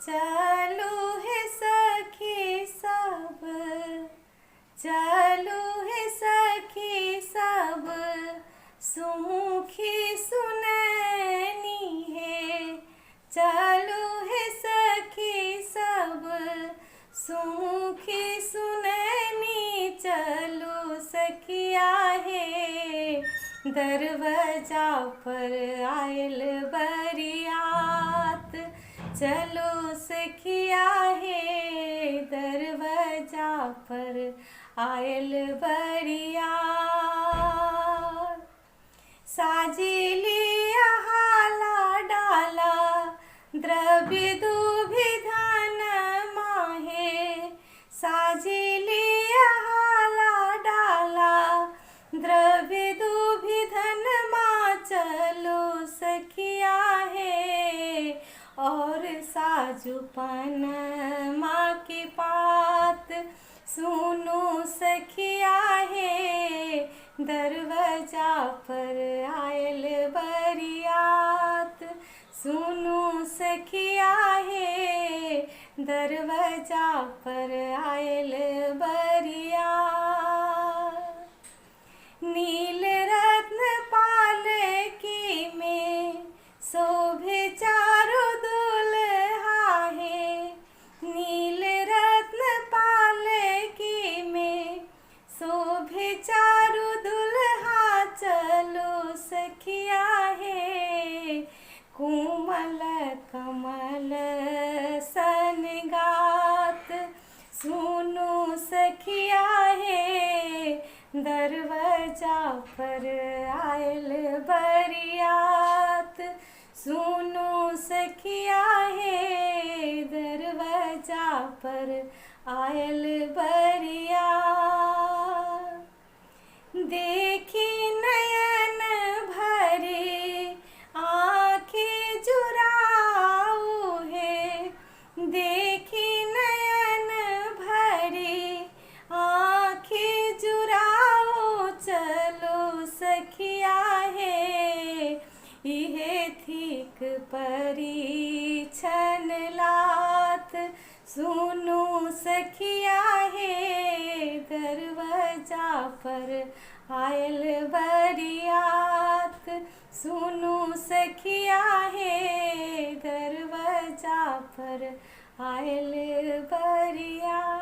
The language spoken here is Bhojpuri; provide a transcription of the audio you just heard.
चलो है सखी सब, चलो है सखी सब, सुमुखी सुनैनी है। चलो है सखी सब, सुमुखी सुनैनी। चलो सखिया है दरवाजा पर आयल बरियात। चलो सखिया है दरवाजा पर आयल बरियात। साजिलिया हाला डाला द्रव्य दुभिधान माहे। साजिलिया हाला डाला द्रव्य दुभिधन माँ। चलो सखिया है और साजुपन माँ की बात। सुनो सखिया है दरवाजा पर आयल बरियात। सुनो सखिया है दरवाजा पर आयल बरियात। नील रत्न पालकी में शोभे चारों दुल्हा है। नील रत्न पालकी में शोभे चारों दुल्हा। चलो सखिया है कोमल कमल सन गात। सुनो सखिया है दरवाजा पर आयल बरियात। सुनो सखिया है दरवाजा पर आयल बरियात। देखी नयन भरे आँखें जुराऊ है। देखी नयन भरे आँखें जुराऊ। चलो सखिया है इहे थीक परीक्षण लात। सुनो सखिया है दरवाजा पर आयल बरियात। सुनो सखिया है दरवाजा पर आयल बरियात।